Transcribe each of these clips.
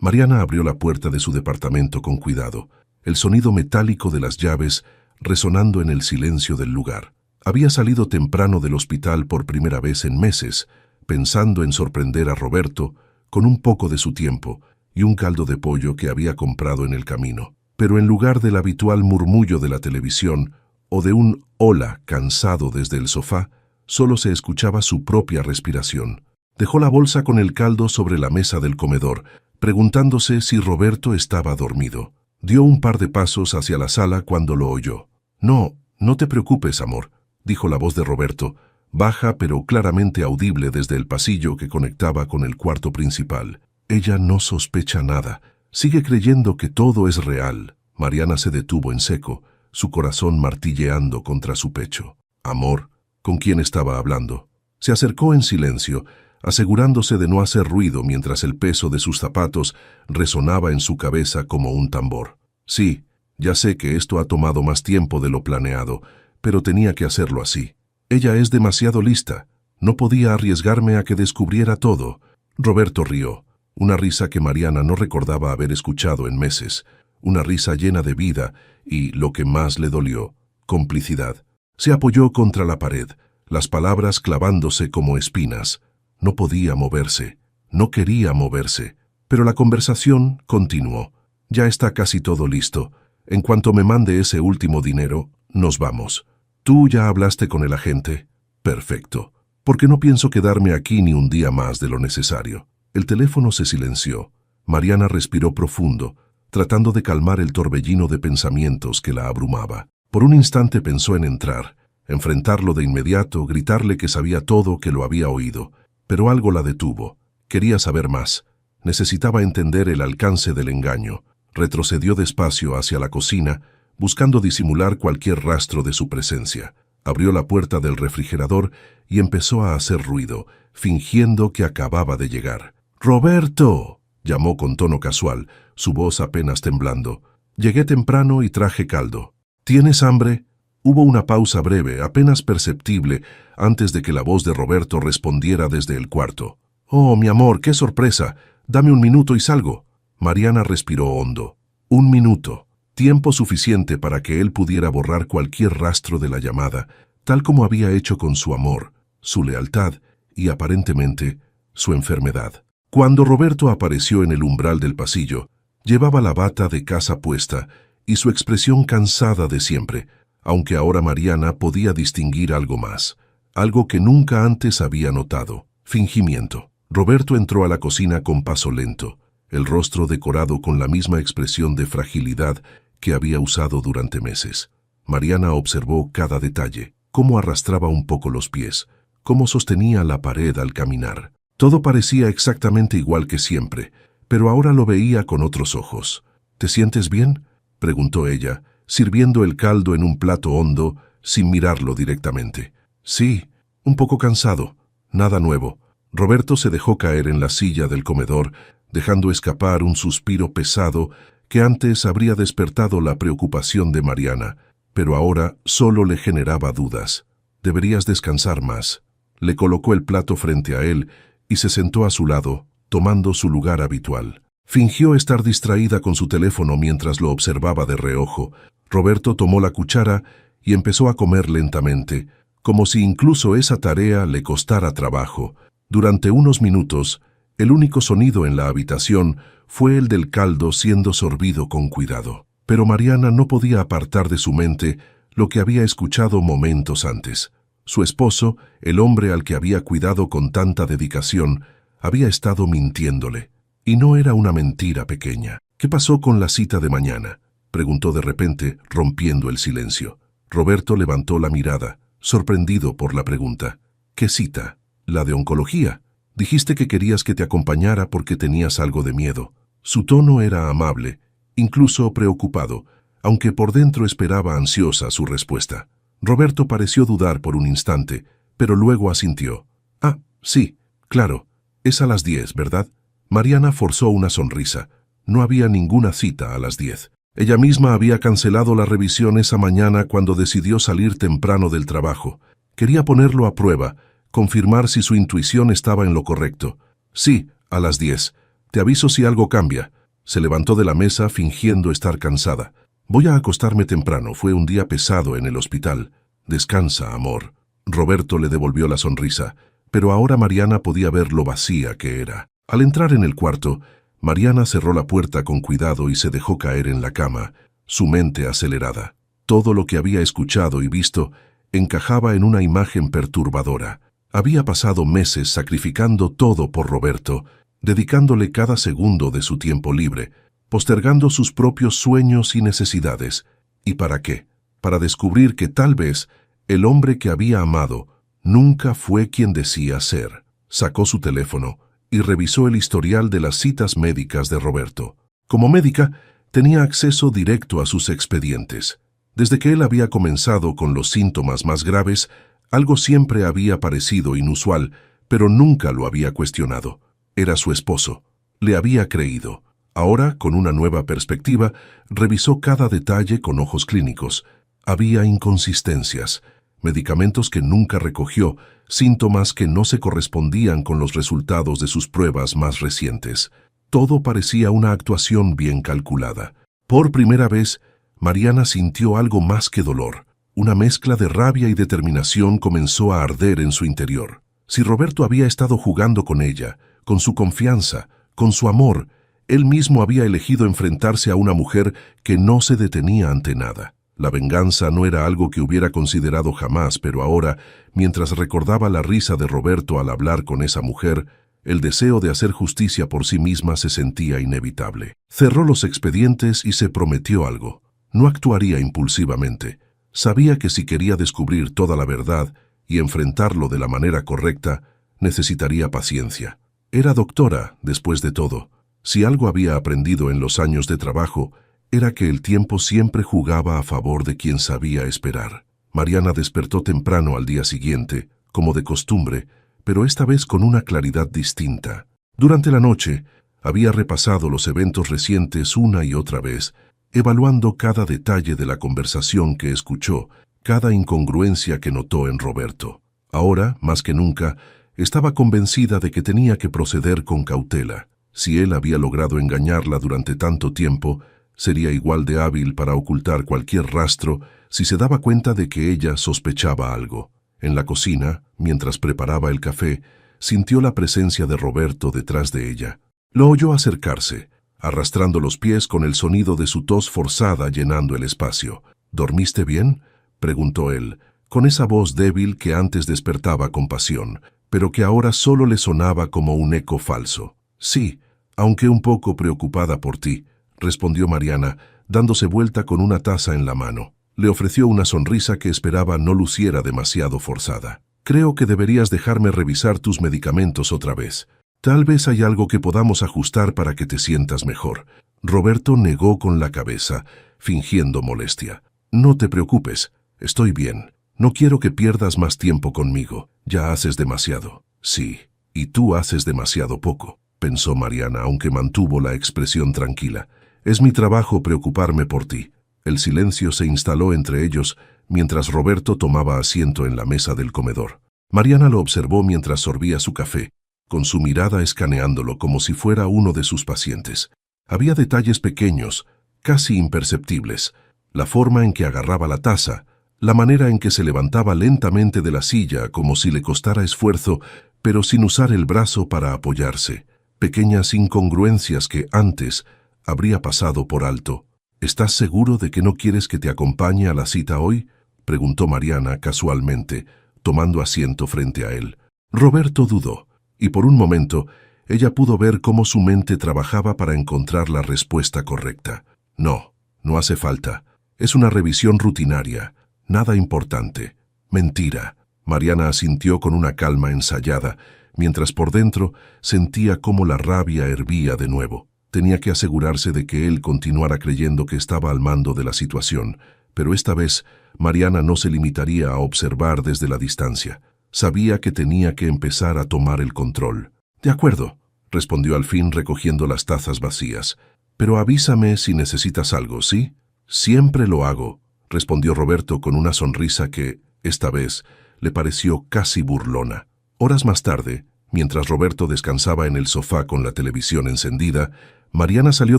Mariana abrió la puerta de su departamento con cuidado, el sonido metálico de las llaves resonando en el silencio del lugar. Había salido temprano del hospital por primera vez en meses, pensando en sorprender a Roberto con un poco de su tiempo y un caldo de pollo que había comprado en el camino. Pero en lugar del habitual murmullo de la televisión o de un hola cansado desde el sofá, solo se escuchaba su propia respiración. Dejó la bolsa con el caldo sobre la mesa del comedor, preguntándose si Roberto estaba dormido. Dio un par de pasos hacia la sala cuando lo oyó. «No, no te preocupes, amor», dijo la voz de Roberto, baja pero claramente audible desde el pasillo que conectaba con el cuarto principal. «Ella no sospecha nada. Sigue creyendo que todo es real». Mariana se detuvo en seco, su corazón martilleando contra su pecho. «Amor», ¿con quién estaba hablando? Se acercó en silencio, asegurándose de no hacer ruido mientras el peso de sus zapatos resonaba en su cabeza como un tambor. «Sí, ya sé que esto ha tomado más tiempo de lo planeado, pero tenía que hacerlo así. Ella es demasiado lista. No podía arriesgarme a que descubriera todo». Roberto rió, una risa que Mariana no recordaba haber escuchado en meses, una risa llena de vida y, lo que más le dolió, complicidad. Se apoyó contra la pared, las palabras clavándose como espinas. No podía moverse, no quería moverse, pero la conversación continuó. «Ya está casi todo listo. En cuanto me mande ese último dinero, nos vamos. ¿Tú ya hablaste con el agente?» «Perfecto, porque no pienso quedarme aquí ni un día más de lo necesario». El teléfono se silenció. Mariana respiró profundo, tratando de calmar el torbellino de pensamientos que la abrumaba. Por un instante pensó en entrar, enfrentarlo de inmediato, gritarle que sabía todo, que lo había oído. Pero algo la detuvo. Quería saber más. Necesitaba entender el alcance del engaño. Retrocedió despacio hacia la cocina, buscando disimular cualquier rastro de su presencia. Abrió la puerta del refrigerador y empezó a hacer ruido, fingiendo que acababa de llegar. «¡Roberto!», llamó con tono casual, su voz apenas temblando. «Llegué temprano y traje caldo. ¿Tienes hambre?». Hubo una pausa breve, apenas perceptible, antes de que la voz de Roberto respondiera desde el cuarto. «Oh, mi amor, qué sorpresa. Dame un minuto y salgo». Mariana respiró hondo. 1 minuto. Tiempo suficiente para que él pudiera borrar cualquier rastro de la llamada, tal como había hecho con su amor, su lealtad y, aparentemente, su enfermedad. Cuando Roberto apareció en el umbral del pasillo, llevaba la bata de casa puesta y su expresión cansada de siempre, aunque ahora Mariana podía distinguir algo más, algo que nunca antes había notado: fingimiento. Roberto entró a la cocina con paso lento, el rostro decorado con la misma expresión de fragilidad que había usado durante meses. Mariana observó cada detalle, cómo arrastraba un poco los pies, cómo sostenía la pared al caminar. Todo parecía exactamente igual que siempre, pero ahora lo veía con otros ojos. «¿Te sientes bien?», preguntó ella, sirviendo el caldo en un plato hondo, sin mirarlo directamente. «Sí, un poco cansado. Nada nuevo». Roberto se dejó caer en la silla del comedor, dejando escapar un suspiro pesado que antes habría despertado la preocupación de Mariana, pero ahora solo le generaba dudas. «Deberías descansar más». Le colocó el plato frente a él y se sentó a su lado, tomando su lugar habitual. Fingió estar distraída con su teléfono mientras lo observaba de reojo. Roberto tomó la cuchara y empezó a comer lentamente, como si incluso esa tarea le costara trabajo. Durante unos minutos, el único sonido en la habitación fue el del caldo siendo sorbido con cuidado. Pero Mariana no podía apartar de su mente lo que había escuchado momentos antes. Su esposo, el hombre al que había cuidado con tanta dedicación, había estado mintiéndole. Y no era una mentira pequeña. «¿Qué pasó con la cita de mañana?», preguntó de repente, rompiendo el silencio. Roberto levantó la mirada, sorprendido por la pregunta. «¿Qué cita?». «La de oncología. Dijiste que querías que te acompañara porque tenías algo de miedo». Su tono era amable, incluso preocupado, aunque por dentro esperaba ansiosa su respuesta. Roberto pareció dudar por un instante, pero luego asintió. «Ah, sí, claro. Es a las 10, ¿verdad?». Mariana forzó una sonrisa. No había ninguna cita a las 10. Ella misma había cancelado la revisión esa mañana cuando decidió salir temprano del trabajo. Quería ponerlo a prueba, confirmar si su intuición estaba en lo correcto. «Sí, a las 10. Te aviso si algo cambia. Se levantó de la mesa fingiendo estar cansada. Voy a acostarme temprano. Fue un día pesado en el hospital. Descansa, amor. Roberto le devolvió la sonrisa, pero ahora Mariana podía ver lo vacía que era. Al entrar en el cuarto, Mariana cerró la puerta con cuidado y se dejó caer en la cama, su mente acelerada. Todo lo que había escuchado y visto encajaba en una imagen perturbadora. Había pasado meses sacrificando todo por Roberto, dedicándole cada segundo de su tiempo libre, postergando sus propios sueños y necesidades. ¿Y para qué? Para descubrir que tal vez el hombre que había amado nunca fue quien decía ser. Sacó su teléfono y revisó el historial de las citas médicas de Roberto. Como médica, tenía acceso directo a sus expedientes. Desde que él había comenzado con los síntomas más graves, algo siempre había parecido inusual, pero nunca lo había cuestionado. Era su esposo. Le había creído. Ahora, con una nueva perspectiva, revisó cada detalle con ojos clínicos. Había inconsistencias, medicamentos que nunca recogió, síntomas que no se correspondían con los resultados de sus pruebas más recientes. Todo parecía una actuación bien calculada. Por primera vez, Mariana sintió algo más que dolor. Una mezcla de rabia y determinación comenzó a arder en su interior. Si Roberto había estado jugando con ella, con su confianza, con su amor, él mismo había elegido enfrentarse a una mujer que no se detenía ante nada. La venganza no era algo que hubiera considerado jamás, pero ahora, mientras recordaba la risa de Roberto al hablar con esa mujer, el deseo de hacer justicia por sí misma se sentía inevitable. Cerró los expedientes y se prometió algo. No actuaría impulsivamente. Sabía que si quería descubrir toda la verdad y enfrentarlo de la manera correcta, necesitaría paciencia. Era doctora, después de todo. Si algo había aprendido en los años de trabajo, era que el tiempo siempre jugaba a favor de quien sabía esperar. Mariana despertó temprano al día siguiente, como de costumbre, pero esta vez con una claridad distinta. Durante la noche, había repasado los eventos recientes una y otra vez, evaluando cada detalle de la conversación que escuchó, cada incongruencia que notó en Roberto. Ahora, más que nunca, estaba convencida de que tenía que proceder con cautela. Si él había logrado engañarla durante tanto tiempo, sería igual de hábil para ocultar cualquier rastro si se daba cuenta de que ella sospechaba algo. En la cocina, mientras preparaba el café, sintió la presencia de Roberto detrás de ella. Lo oyó acercarse, arrastrando los pies con el sonido de su tos forzada llenando el espacio. ¿Dormiste bien?, preguntó él, con esa voz débil que antes despertaba compasión, pero que ahora solo le sonaba como un eco falso. Sí, aunque un poco preocupada por ti, respondió Mariana, dándose vuelta con una taza en la mano. Le ofreció una sonrisa que esperaba no luciera demasiado forzada. Creo que deberías dejarme revisar tus medicamentos otra vez. Tal vez hay algo que podamos ajustar para que te sientas mejor. Roberto negó con la cabeza, fingiendo molestia. No te preocupes, estoy bien. No quiero que pierdas más tiempo conmigo. Ya haces demasiado. Sí, y tú haces demasiado poco, pensó Mariana, aunque mantuvo la expresión tranquila. Es mi trabajo preocuparme por ti. El silencio se instaló entre ellos mientras Roberto tomaba asiento en la mesa del comedor. Mariana lo observó mientras sorbía su café, con su mirada escaneándolo como si fuera uno de sus pacientes. Había detalles pequeños, casi imperceptibles. La forma en que agarraba la taza, la manera en que se levantaba lentamente de la silla como si le costara esfuerzo, pero sin usar el brazo para apoyarse. Pequeñas incongruencias que antes habría pasado por alto. ¿Estás seguro de que no quieres que te acompañe a la cita hoy?, preguntó Mariana casualmente, tomando asiento frente a él. Roberto dudó, y por un momento ella pudo ver cómo su mente trabajaba para encontrar la respuesta correcta. No, no hace falta. Es una revisión rutinaria, nada importante. Mentira. Mariana asintió con una calma ensayada, mientras por dentro sentía cómo la rabia hervía de nuevo. Tenía que asegurarse de que él continuara creyendo que estaba al mando de la situación, pero esta vez Mariana no se limitaría a observar desde la distancia. Sabía que tenía que empezar a tomar el control. «De acuerdo», respondió al fin recogiendo las tazas vacías. «Pero avísame si necesitas algo, ¿sí?» «Siempre lo hago», respondió Roberto con una sonrisa que, esta vez, le pareció casi burlona. Horas más tarde, Mientras Roberto descansaba en el sofá con la televisión encendida, Mariana salió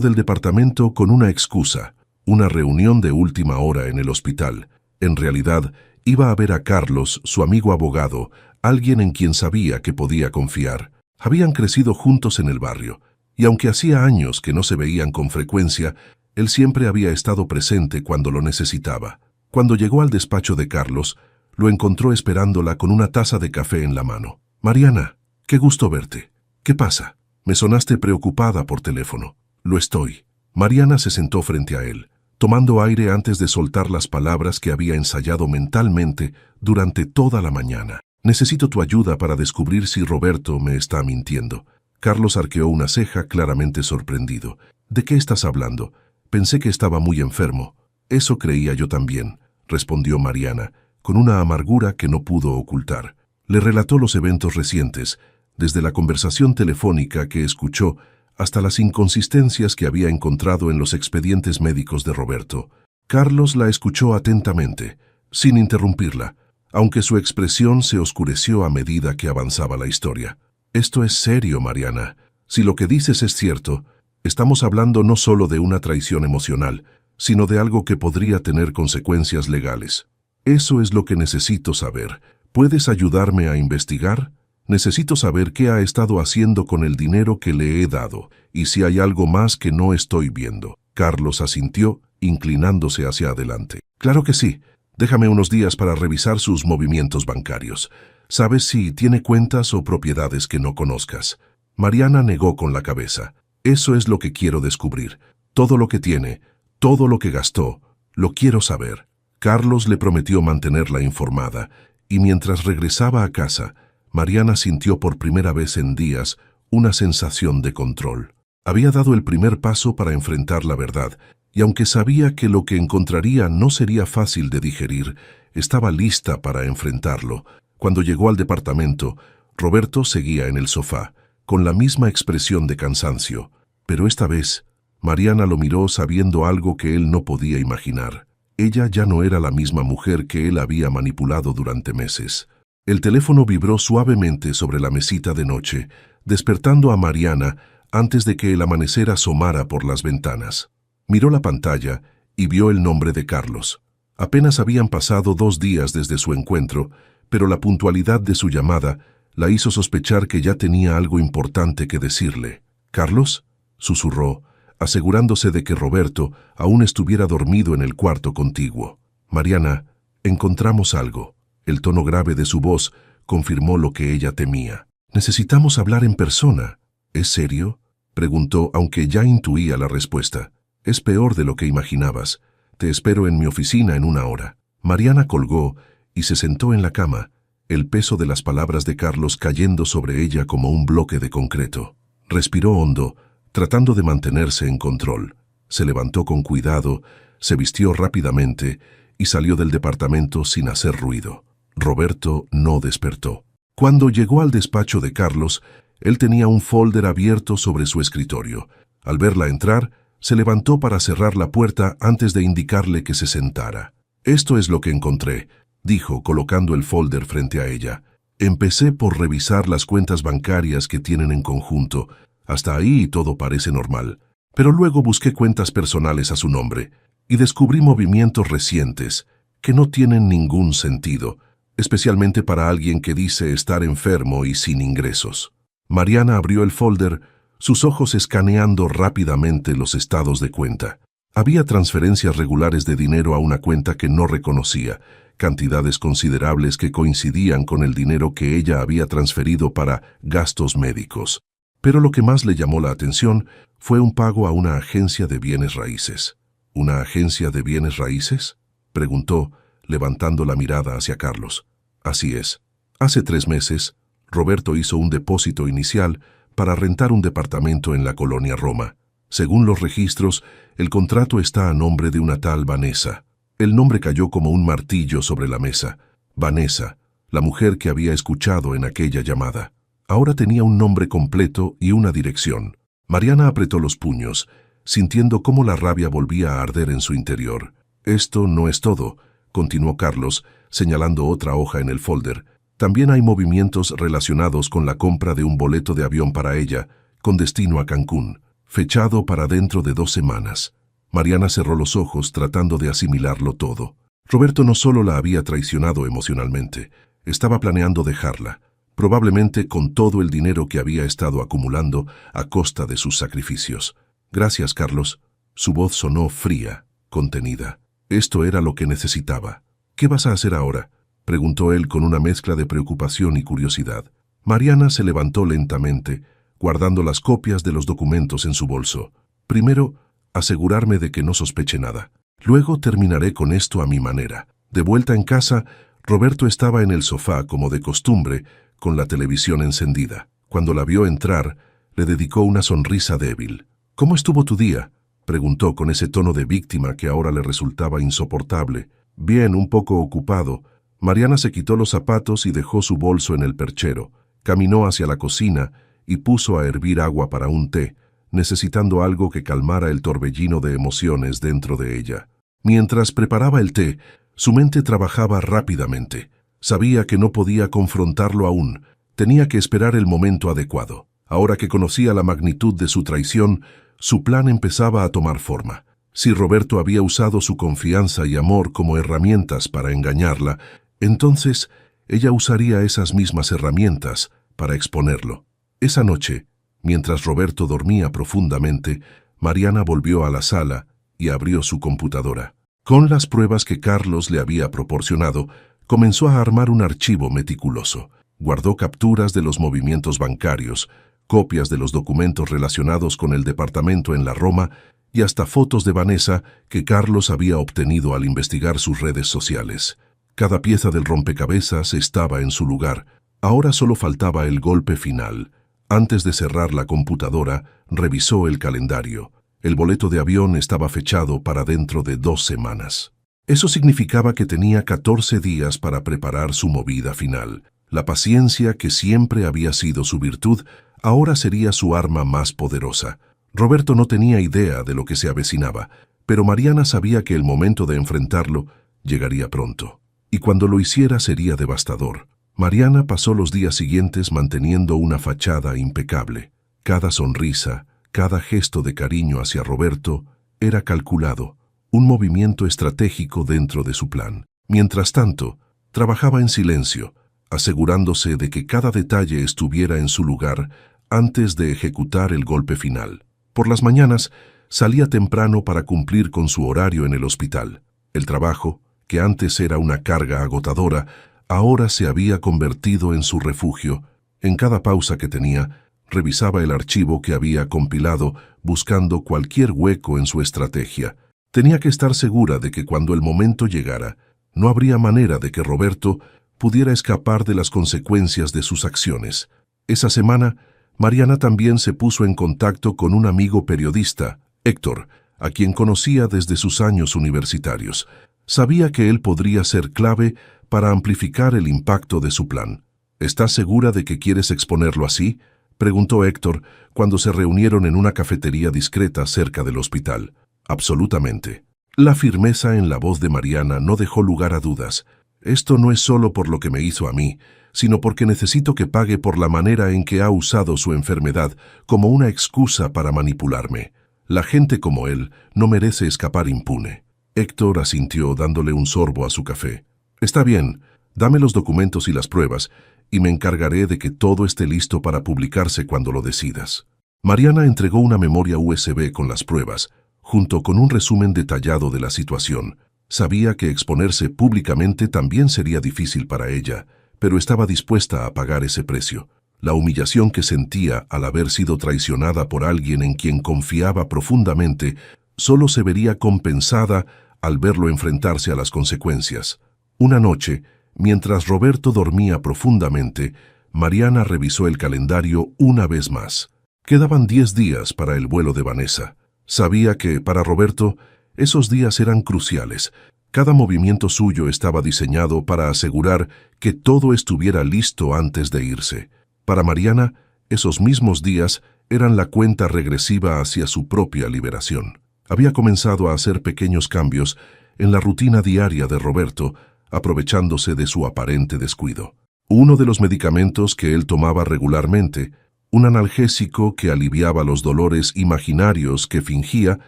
del departamento con una excusa, una reunión de última hora en el hospital. En realidad, iba a ver a Carlos, su amigo abogado, alguien en quien sabía que podía confiar. Habían crecido juntos en el barrio, y aunque hacía años que no se veían con frecuencia, él siempre había estado presente cuando lo necesitaba. Cuando llegó al despacho de Carlos, lo encontró esperándola con una taza de café en la mano. «Mariana, qué gusto verte. ¿Qué pasa? Me sonaste preocupada por teléfono». «Lo estoy». Mariana se sentó frente a él, tomando aire antes de soltar las palabras que había ensayado mentalmente durante toda la mañana. «Necesito tu ayuda para descubrir si Roberto me está mintiendo». Carlos arqueó una ceja, claramente sorprendido. «¿De qué estás hablando? Pensé que estaba muy enfermo». «Eso creía yo también», respondió Mariana, con una amargura que no pudo ocultar. Le relató los eventos recientes, desde la conversación telefónica que escuchó hasta las inconsistencias que había encontrado en los expedientes médicos de Roberto. Carlos la escuchó atentamente, sin interrumpirla, aunque su expresión se oscureció a medida que avanzaba la historia. «Esto es serio, Mariana. Si lo que dices es cierto, estamos hablando no solo de una traición emocional, sino de algo que podría tener consecuencias legales. Eso es lo que necesito saber. ¿Puedes ayudarme a investigar? Necesito saber qué ha estado haciendo con el dinero que le he dado, y si hay algo más que no estoy viendo». Carlos asintió, inclinándose hacia adelante. «Claro que sí. Déjame unos días para revisar sus movimientos bancarios. ¿Sabes si tiene cuentas o propiedades que no conozcas?» Mariana negó con la cabeza. «Eso es lo que quiero descubrir. Todo lo que tiene, todo lo que gastó, lo quiero saber». Carlos le prometió mantenerla informada, y mientras regresaba a casa, Mariana sintió por primera vez en días una sensación de control. Había dado el primer paso para enfrentar la verdad, y aunque sabía que lo que encontraría no sería fácil de digerir, estaba lista para enfrentarlo. Cuando llegó al departamento, Roberto seguía en el sofá, con la misma expresión de cansancio, pero esta vez, Mariana lo miró sabiendo algo que él no podía imaginar. Ella ya no era la misma mujer que él había manipulado durante meses. El teléfono vibró suavemente sobre la mesita de noche, despertando a Mariana antes de que el amanecer asomara por las ventanas. Miró la pantalla y vio el nombre de Carlos. Apenas habían pasado 2 días desde su encuentro, pero la puntualidad de su llamada la hizo sospechar que ya tenía algo importante que decirle. «¿Carlos?», susurró, asegurándose de que Roberto aún estuviera dormido en el cuarto contiguo. «Mariana, encontramos algo». El tono grave de su voz confirmó lo que ella temía. «Necesitamos hablar en persona». «¿Es serio?», preguntó, aunque ya intuía la respuesta. «Es peor de lo que imaginabas. Te espero en mi oficina en 1 hora». Mariana colgó y se sentó en la cama, el peso de las palabras de Carlos cayendo sobre ella como un bloque de concreto. Respiró hondo, tratando de mantenerse en control. Se levantó con cuidado, se vistió rápidamente y salió del departamento sin hacer ruido. Roberto no despertó. Cuando llegó al despacho de Carlos, él tenía un folder abierto sobre su escritorio. Al verla entrar, se levantó para cerrar la puerta antes de indicarle que se sentara. «Esto es lo que encontré», dijo, colocando el folder frente a ella. «Empecé por revisar las cuentas bancarias que tienen en conjunto. Hasta ahí todo parece normal. Pero luego busqué cuentas personales a su nombre y descubrí movimientos recientes que no tienen ningún sentido, especialmente para alguien que dice estar enfermo y sin ingresos». Mariana abrió el folder, sus ojos escaneando rápidamente los estados de cuenta. Había transferencias regulares de dinero a una cuenta que no reconocía, cantidades considerables que coincidían con el dinero que ella había transferido para gastos médicos. Pero lo que más le llamó la atención fue un pago a una agencia de bienes raíces. «¿Una agencia de bienes raíces?», preguntó, levantando la mirada hacia Carlos. «Así es. Hace 3 meses, Roberto hizo un depósito inicial para rentar un departamento en la colonia Roma. Según los registros, el contrato está a nombre de una tal Vanessa». El nombre cayó como un martillo sobre la mesa. Vanessa, la mujer que había escuchado en aquella llamada. Ahora tenía un nombre completo y una dirección. Mariana apretó los puños, sintiendo cómo la rabia volvía a arder en su interior. «Esto no es todo», continuó Carlos, señalando otra hoja en el folder. También hay movimientos relacionados con la compra de un boleto de avión para ella, con destino a Cancún, fechado para dentro de 2 semanas. Mariana cerró los ojos tratando de asimilarlo todo. Roberto no solo la había traicionado emocionalmente, estaba planeando dejarla, probablemente con todo el dinero que había estado acumulando a costa de sus sacrificios. Gracias, Carlos. Su voz sonó fría, contenida. Esto era lo que necesitaba. ¿Qué vas a hacer ahora?, preguntó él con una mezcla de preocupación y curiosidad. Mariana se levantó lentamente, guardando las copias de los documentos en su bolso. Primero, asegurarme de que no sospeche nada. Luego terminaré con esto a mi manera. De vuelta en casa, Roberto estaba en el sofá, como de costumbre, con la televisión encendida. Cuando la vio entrar, le dedicó una sonrisa débil. «¿Cómo estuvo tu día?», preguntó con ese tono de víctima que ahora le resultaba insoportable. «Bien, un poco ocupado». Mariana se quitó los zapatos y dejó su bolso en el perchero. Caminó hacia la cocina y puso a hervir agua para un té, necesitando algo que calmara el torbellino de emociones dentro de ella. Mientras preparaba el té, su mente trabajaba rápidamente. Sabía que no podía confrontarlo aún, tenía que esperar el momento adecuado. Ahora que conocía la magnitud de su traición, su plan empezaba a tomar forma. Si Roberto había usado su confianza y amor como herramientas para engañarla, entonces ella usaría esas mismas herramientas para exponerlo. Esa noche, mientras Roberto dormía profundamente, Mariana volvió a la sala y abrió su computadora. Con las pruebas que Carlos le había proporcionado, comenzó a armar un archivo meticuloso. Guardó capturas de los movimientos bancarios, copias de los documentos relacionados con el departamento en la Roma y hasta fotos de Vanessa que Carlos había obtenido al investigar sus redes sociales. Cada pieza del rompecabezas estaba en su lugar. Ahora solo faltaba el golpe final. Antes de cerrar la computadora, revisó el calendario. El boleto de avión estaba fechado para dentro de 2 semanas. Eso significaba que tenía 14 días para preparar su movida final. La paciencia, que siempre había sido su virtud, ahora sería su arma más poderosa. Roberto no tenía idea de lo que se avecinaba, pero Mariana sabía que el momento de enfrentarlo llegaría pronto. Y cuando lo hiciera sería devastador. Mariana pasó los días siguientes manteniendo una fachada impecable. Cada sonrisa, cada gesto de cariño hacia Roberto era calculado, un movimiento estratégico dentro de su plan. Mientras tanto, trabajaba en silencio, asegurándose de que cada detalle estuviera en su lugar antes de ejecutar el golpe final. Por las mañanas, salía temprano para cumplir con su horario en el hospital. El trabajo, que antes era una carga agotadora, ahora se había convertido en su refugio. En cada pausa que tenía, revisaba el archivo que había compilado, buscando cualquier hueco en su estrategia. Tenía que estar segura de que cuando el momento llegara, no habría manera de que Roberto pudiera escapar de las consecuencias de sus acciones. Esa semana, Mariana también se puso en contacto con un amigo periodista, Héctor, a quien conocía desde sus años universitarios. Sabía que él podría ser clave para amplificar el impacto de su plan. ¿Estás segura de que quieres exponerlo así?, preguntó Héctor cuando se reunieron en una cafetería discreta cerca del hospital. Absolutamente. La firmeza en la voz de Mariana no dejó lugar a dudas. Esto no es solo por lo que me hizo a mí, sino porque necesito que pague por la manera en que ha usado su enfermedad como una excusa para manipularme. La gente como él no merece escapar impune. Héctor asintió dándole un sorbo a su café. Está bien, dame los documentos y las pruebas, y me encargaré de que todo esté listo para publicarse cuando lo decidas. Mariana entregó una memoria USB con las pruebas, junto con un resumen detallado de la situación. Sabía que exponerse públicamente también sería difícil para ella, pero estaba dispuesta a pagar ese precio. La humillación que sentía al haber sido traicionada por alguien en quien confiaba profundamente solo se vería compensada al verlo enfrentarse a las consecuencias. Una noche, mientras Roberto dormía profundamente, Mariana revisó el calendario una vez más. Quedaban 10 días para el vuelo de Vanessa. Sabía que, para Roberto, esos días eran cruciales. Cada movimiento suyo estaba diseñado para asegurar que todo estuviera listo antes de irse. Para Mariana, esos mismos días eran la cuenta regresiva hacia su propia liberación. Había comenzado a hacer pequeños cambios en la rutina diaria de Roberto, aprovechándose de su aparente descuido. Uno de los medicamentos que él tomaba regularmente, un analgésico que aliviaba los dolores imaginarios que fingía,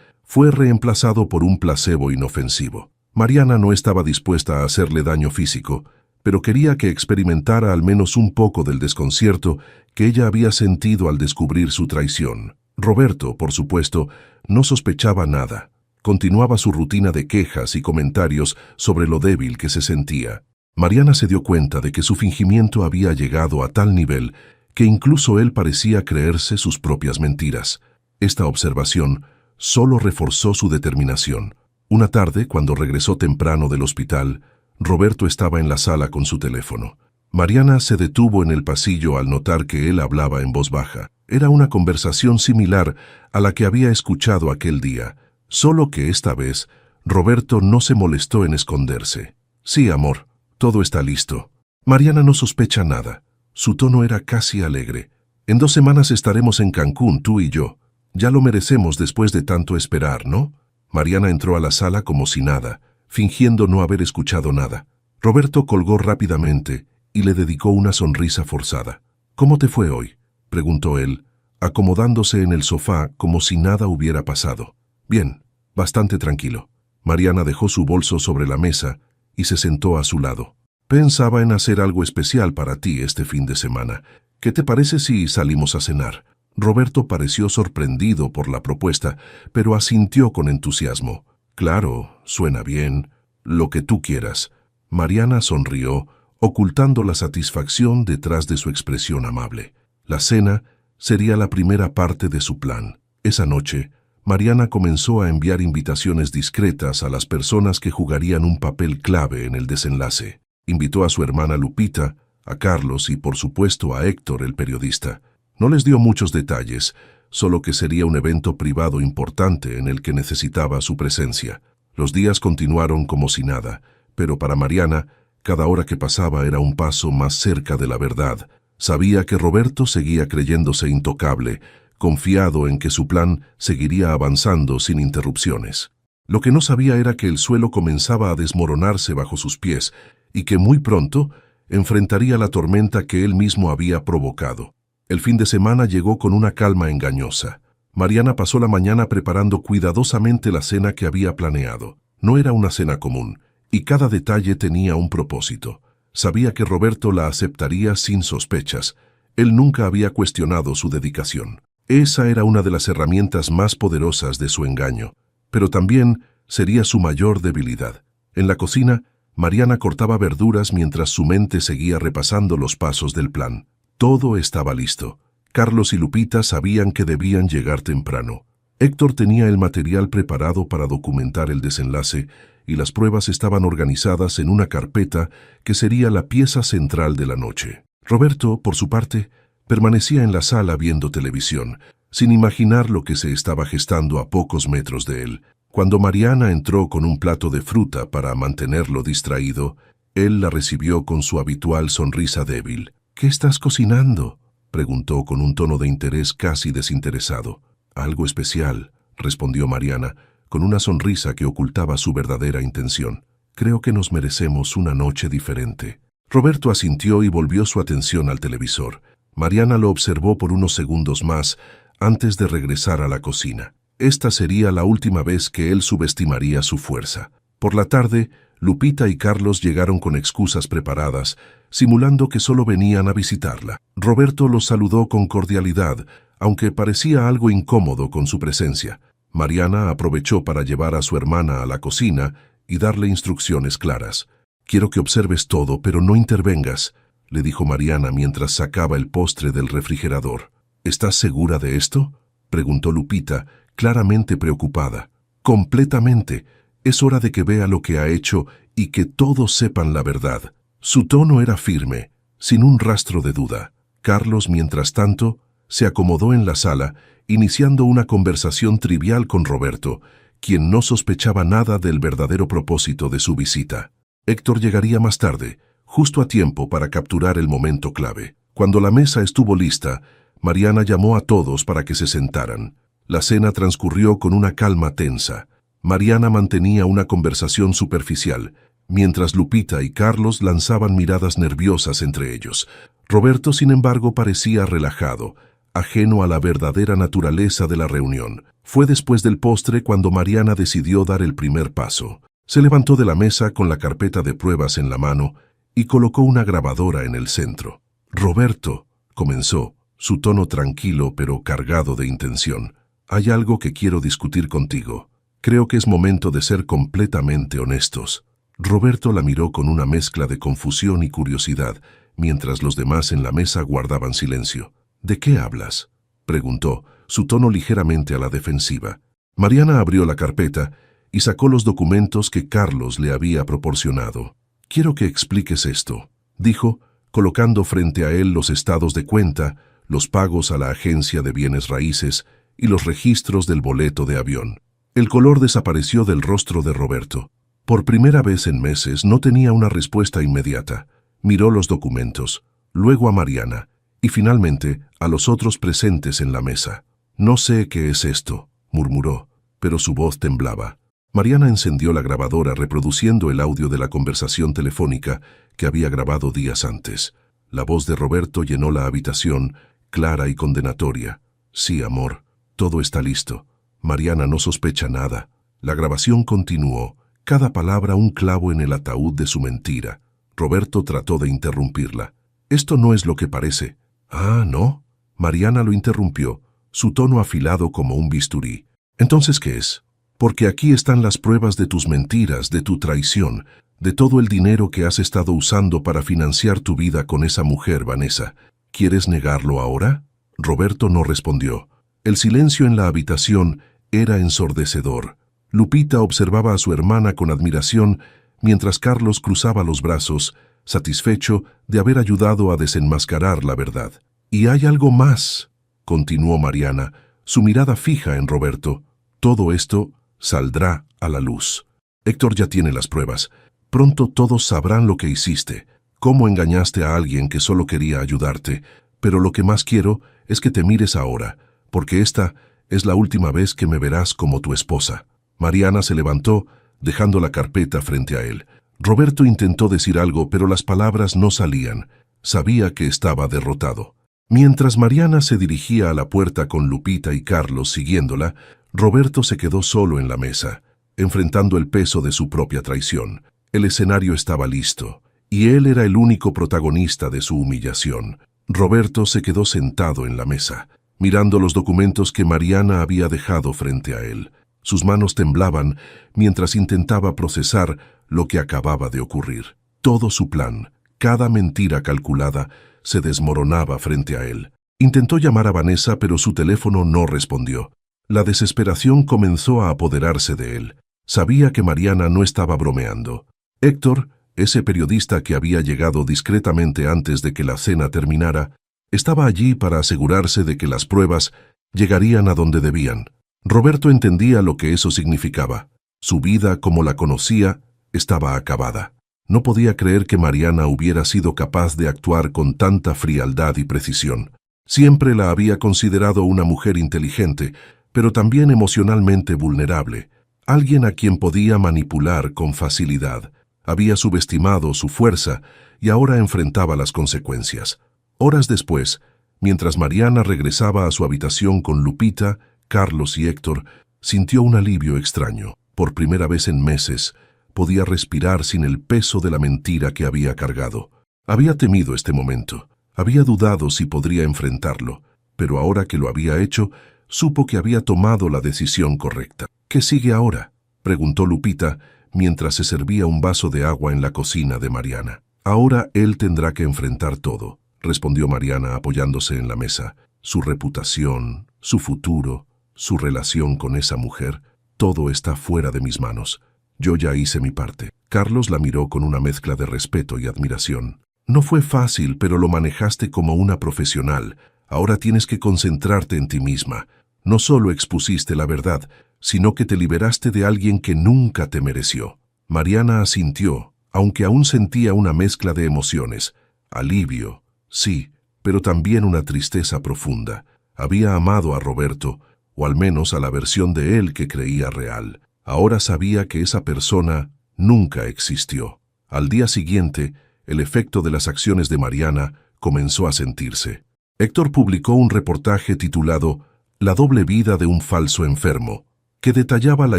fue reemplazado por un placebo inofensivo. Mariana no estaba dispuesta a hacerle daño físico, pero quería que experimentara al menos un poco del desconcierto que ella había sentido al descubrir su traición. Roberto, por supuesto, no sospechaba nada. Continuaba su rutina de quejas y comentarios sobre lo débil que se sentía. Mariana se dio cuenta de que su fingimiento había llegado a tal nivel que incluso él parecía creerse sus propias mentiras. Esta observación solo reforzó su determinación. Una tarde, cuando regresó temprano del hospital, Roberto estaba en la sala con su teléfono. Mariana se detuvo en el pasillo al notar que él hablaba en voz baja. Era una conversación similar a la que había escuchado aquel día, solo que esta vez Roberto no se molestó en esconderse. «Sí, amor, todo está listo». Mariana no sospecha nada. Su tono era casi alegre. «En 2 semanas estaremos en Cancún, tú y yo. Ya lo merecemos después de tanto esperar, ¿no?» Mariana entró a la sala como si nada, fingiendo no haber escuchado nada. Roberto colgó rápidamente y le dedicó una sonrisa forzada. «¿Cómo te fue hoy?», preguntó él, acomodándose en el sofá como si nada hubiera pasado. «Bien, bastante tranquilo». Mariana dejó su bolso sobre la mesa y se sentó a su lado. «Pensaba en hacer algo especial para ti este fin de semana. ¿Qué te parece si salimos a cenar?». Roberto pareció sorprendido por la propuesta, pero asintió con entusiasmo. «Claro, suena bien. Lo que tú quieras». Mariana sonrió, ocultando la satisfacción detrás de su expresión amable. La cena sería la primera parte de su plan. Esa noche, Mariana comenzó a enviar invitaciones discretas a las personas que jugarían un papel clave en el desenlace. Invitó a su hermana Lupita, a Carlos y, por supuesto, a Héctor, el periodista. No les dio muchos detalles, solo que sería un evento privado importante en el que necesitaba su presencia. Los días continuaron como si nada, pero para Mariana, cada hora que pasaba era un paso más cerca de la verdad. Sabía que Roberto seguía creyéndose intocable, confiado en que su plan seguiría avanzando sin interrupciones. Lo que no sabía era que el suelo comenzaba a desmoronarse bajo sus pies y que muy pronto enfrentaría la tormenta que él mismo había provocado. El fin de semana llegó con una calma engañosa. Mariana pasó la mañana preparando cuidadosamente la cena que había planeado. No era una cena común, y cada detalle tenía un propósito. Sabía que Roberto la aceptaría sin sospechas. Él nunca había cuestionado su dedicación. Esa era una de las herramientas más poderosas de su engaño, pero también sería su mayor debilidad. En la cocina, Mariana cortaba verduras mientras su mente seguía repasando los pasos del plan. Todo estaba listo. Carlos y Lupita sabían que debían llegar temprano. Héctor tenía el material preparado para documentar el desenlace y las pruebas estaban organizadas en una carpeta que sería la pieza central de la noche. Roberto, por su parte, permanecía en la sala viendo televisión, sin imaginar lo que se estaba gestando a pocos metros de él. Cuando Mariana entró con un plato de fruta para mantenerlo distraído, él la recibió con su habitual sonrisa débil. «¿Qué estás cocinando?», preguntó con un tono de interés casi desinteresado. «Algo especial», respondió Mariana, con una sonrisa que ocultaba su verdadera intención. «Creo que nos merecemos una noche diferente». Roberto asintió y volvió su atención al televisor. Mariana lo observó por unos segundos más antes de regresar a la cocina. Esta sería la última vez que él subestimaría su fuerza. Por la tarde, Lupita y Carlos llegaron con excusas preparadas, simulando que solo venían a visitarla. Roberto los saludó con cordialidad, aunque parecía algo incómodo con su presencia. Mariana aprovechó para llevar a su hermana a la cocina y darle instrucciones claras. «Quiero que observes todo, pero no intervengas», le dijo Mariana mientras sacaba el postre del refrigerador. «¿Estás segura de esto?», preguntó Lupita, claramente preocupada. «Completamente. Es hora de que vea lo que ha hecho y que todos sepan la verdad». Su tono era firme, sin un rastro de duda. Carlos, mientras tanto, se acomodó en la sala, iniciando una conversación trivial con Roberto, quien no sospechaba nada del verdadero propósito de su visita. Héctor llegaría más tarde, justo a tiempo para capturar el momento clave. Cuando la mesa estuvo lista, Mariana llamó a todos para que se sentaran. La cena transcurrió con una calma tensa. Mariana mantenía una conversación superficial, mientras Lupita y Carlos lanzaban miradas nerviosas entre ellos. Roberto, sin embargo, parecía relajado, ajeno a la verdadera naturaleza de la reunión. Fue después del postre cuando Mariana decidió dar el primer paso. Se levantó de la mesa con la carpeta de pruebas en la mano y colocó una grabadora en el centro. «Roberto», comenzó, su tono tranquilo pero cargado de intención. «Hay algo que quiero discutir contigo. Creo que es momento de ser completamente honestos». Roberto la miró con una mezcla de confusión y curiosidad, mientras los demás en la mesa guardaban silencio. «¿De qué hablas?», preguntó, su tono ligeramente a la defensiva. Mariana abrió la carpeta y sacó los documentos que Carlos le había proporcionado. «Quiero que expliques esto», dijo, colocando frente a él los estados de cuenta, los pagos a la agencia de bienes raíces y los registros del boleto de avión. El color desapareció del rostro de Roberto. Por primera vez en meses no tenía una respuesta inmediata. Miró los documentos, luego a Mariana y finalmente a los otros presentes en la mesa. «No sé qué es esto», murmuró, pero su voz temblaba. Mariana encendió la grabadora reproduciendo el audio de la conversación telefónica que había grabado días antes. La voz de Roberto llenó la habitación, clara y condenatoria. «Sí, amor, todo está listo. Mariana no sospecha nada». La grabación continuó, cada palabra un clavo en el ataúd de su mentira. Roberto trató de interrumpirla. «Esto no es lo que parece». «Ah, ¿no?». Mariana lo interrumpió, su tono afilado como un bisturí. «¿Entonces qué es?». «Porque aquí están las pruebas de tus mentiras, de tu traición, de todo el dinero que has estado usando para financiar tu vida con esa mujer, Vanessa. ¿Quieres negarlo ahora?». Roberto no respondió. El silencio en la habitación era ensordecedor. Lupita observaba a su hermana con admiración, mientras Carlos cruzaba los brazos, satisfecho de haber ayudado a desenmascarar la verdad. «Y hay algo más», continuó Mariana, su mirada fija en Roberto. «Todo esto saldrá a la luz. Héctor ya tiene las pruebas. Pronto todos sabrán lo que hiciste, cómo engañaste a alguien que solo quería ayudarte, pero lo que más quiero es que te mires ahora, porque esta es la última vez que me verás como tu esposa». Mariana se levantó, dejando la carpeta frente a él. Roberto intentó decir algo, pero las palabras no salían. Sabía que estaba derrotado. Mientras Mariana se dirigía a la puerta con Lupita y Carlos siguiéndola, Roberto se quedó solo en la mesa, enfrentando el peso de su propia traición. El escenario estaba listo, y él era el único protagonista de su humillación. Roberto se quedó sentado en la mesa, mirando los documentos que Mariana había dejado frente a él. Sus manos temblaban mientras intentaba procesar lo que acababa de ocurrir. Todo su plan, cada mentira calculada, se desmoronaba frente a él. Intentó llamar a Vanessa, pero su teléfono no respondió. La desesperación comenzó a apoderarse de él. Sabía que Mariana no estaba bromeando. Héctor, ese periodista que había llegado discretamente antes de que la cena terminara, estaba allí para asegurarse de que las pruebas llegarían a donde debían. Roberto entendía lo que eso significaba. Su vida, como la conocía, estaba acabada. No podía creer que Mariana hubiera sido capaz de actuar con tanta frialdad y precisión. Siempre la había considerado una mujer inteligente, pero también emocionalmente vulnerable, alguien a quien podía manipular con facilidad. Había subestimado su fuerza y ahora enfrentaba las consecuencias. Horas después, mientras Mariana regresaba a su habitación con Lupita, Carlos y Héctor, sintió un alivio extraño. Por primera vez en meses, podía respirar sin el peso de la mentira que había cargado. Había temido este momento, había dudado si podría enfrentarlo, pero ahora que lo había hecho, supo que había tomado la decisión correcta. «¿Qué sigue ahora?», preguntó Lupita, mientras se servía un vaso de agua en la cocina de Mariana. «Ahora él tendrá que enfrentar todo», respondió Mariana apoyándose en la mesa. «Su reputación, su futuro, su relación con esa mujer, todo está fuera de mis manos. Yo ya hice mi parte». Carlos la miró con una mezcla de respeto y admiración. «No fue fácil, pero lo manejaste como una profesional. Ahora tienes que concentrarte en ti misma. No solo expusiste la verdad, sino que te liberaste de alguien que nunca te mereció». Mariana asintió, aunque aún sentía una mezcla de emociones. Alivio, sí, pero también una tristeza profunda. Había amado a Roberto, o al menos a la versión de él que creía real. Ahora sabía que esa persona nunca existió. Al día siguiente, el efecto de las acciones de Mariana comenzó a sentirse. Héctor publicó un reportaje titulado La doble vida de un falso enfermo, que detallaba la